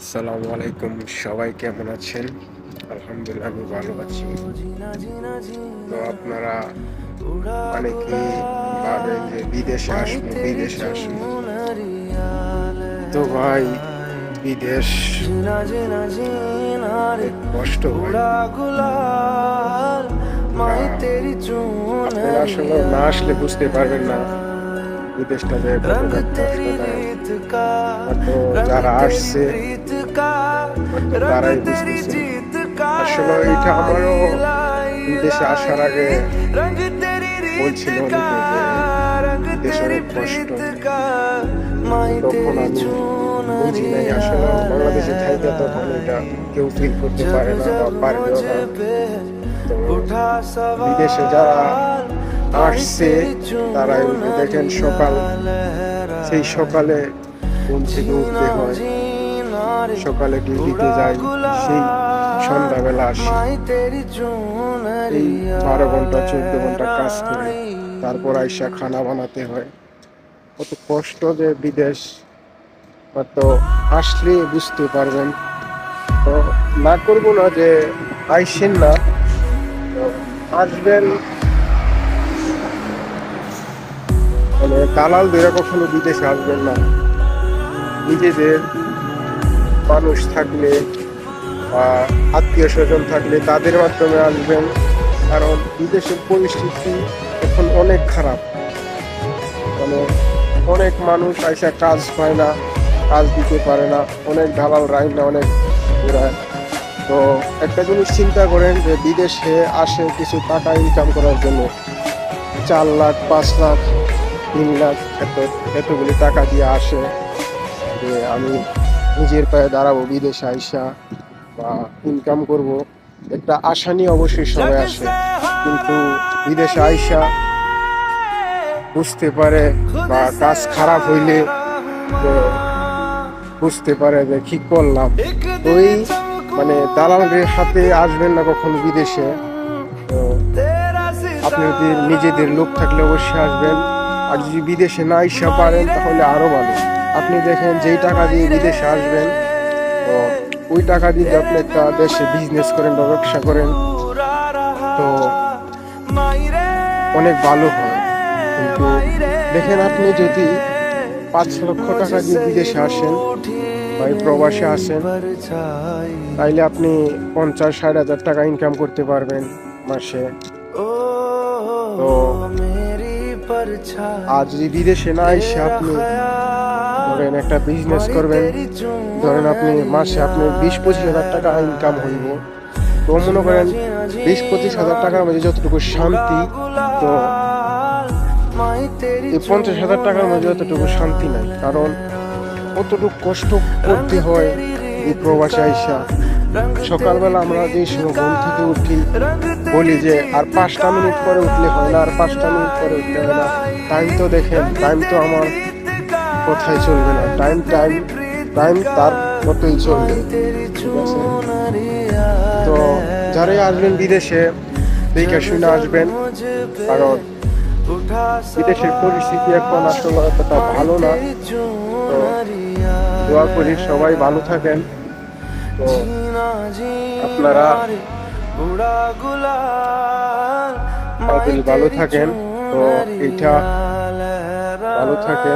আসসালামু আলাইকুম, সবাই কেমন আছেন? আলহামদুলিল্লাহ আমি ভালো আছি। তো আপনারা অনেকেই ভাবেন যে বিদেশে আসবো। তো ভাই, বিদেশ অনেক কষ্ট ভাই। আপনারা আসলে না আসলে বুঝতে পারবেন না বিদেশটা যে কতটা কষ্টদায়ক। হয়তো যারা আসছে হয়তো তারাই বুঝতেছে। আসলে এটা আমারও বিদেশে আসার আগে বলছিল অনেকে যে বিদেশে অনেক কষ্ট। তখন আমি বুঝি নাই আসলে বাংলাদেশে থাইকা তখন এটা কেউ ফিল করতে পারে না বা পারবেও না। তো বিদেশে যারা আসছে তারাই দেখেন সেই সকালে ঘুম থেকে উঠতে হয়, সকালে ডিউটিতে যাই, সেই সন্ধ্যাবেলা আসি, এই 12 ঘন্টা 14 ঘন্টা কাজ করে তারপর আইসা খানা বানাতে হয়। কত কষ্ট যে বিদেশ, তো আসলে বুঝতে পারবেন। তো না করবো না যে আইসেন না, তো আসবেন। মানে দালাল ধরে কখনো বিদেশে আসবেন না। নিজেদের মানুষ থাকলে বা আত্মীয় স্বজন থাকলে তাদের মাধ্যমে আসবেন, কারণ বিদেশের পরিস্থিতি এখন অনেক খারাপ। মানে অনেক মানুষ আইসা কাজ পায় না, কাজ দিতে পারে না, অনেক দালাল রায় না, অনেক ঘোরায়। তো একটা জিনিস চিন্তা করেন যে বিদেশে আসে কিছু টাকা ইনকাম করার জন্য, 4 লাখ 5 লাখ 3 লাখ এতগুলি টাকা দিয়ে আসে যে আমি নিজের পায়ে দাঁড়াবো, বিদেশে আইসা বা ইনকাম করব, একটা আশা নিয়ে অবশ্যই সবাই আসে। কিন্তু বিদেশে আইসা বুঝতে পারে বা কাজ খারাপ হইলে বুঝতে পারে যে কি করলাম। ওই মানে দালালের হাতে আসবেন না কখনো বিদেশে। তো আপনাদের নিজেদের লোক থাকলে অবশ্যই আসবেন, আর যদি বিদেশে না আইসা পারেন তাহলে আরো ভালো। আপনি দেখেন যেই টাকা দিয়ে বিদেশে আসবেন, তো ওই টাকা দিয়ে আপনি একটা দেশে বিজনেস করেন বা ব্যবসা করেন, তো অনেক ভালো হয়। কিন্তু দেখেন আপনি যদি 5 লক্ষ টাকা দিয়ে বিদেশে আসেন বা প্রবাসে আসেন, তাইলে আপনি 50-60 হাজার টাকা ইনকাম করতে পারবেন মাসে। তো আর যদি বিদেশে না এসে আপনি ধরেন একটা বিজনেস করবেন, ধরেন আপনি মাসে আপনি 20-25 হাজার টাকা ইনকাম হইব, তো মনে করেন 20-25 হাজার টাকার মধ্যে যতটুকু শান্তি, তো এই 50 হাজার টাকার মধ্যে যতটুকু শান্তি নাই। কারণ কতটুকু কষ্ট করতে হয় এই প্রবাসে আইসা। সকালবেলা আমরা যে সময় ঘুম থেকে উঠি বলি যে আর 5টা মিনিট পরে উঠলে হয় না, আর 5টা মিনিট পরে উঠলে হয় না। টাইম তো দেখেন, টাইম তো আমার কথাই চলবে না, টাইম টাইম টাইম তার মতোই চলবে, ঠিক আছে? তো যারাই আসবেন বিদেশে দেখে শুনে আসবেন, কারণ বিদেশের পরিস্থিতি এখন আসলে অতটা ভালো না। তো দোয়া করি সবাই ভালো থাকেন। তো আপনারা ভালো থাকেন, তো এটা ভালো থাকে।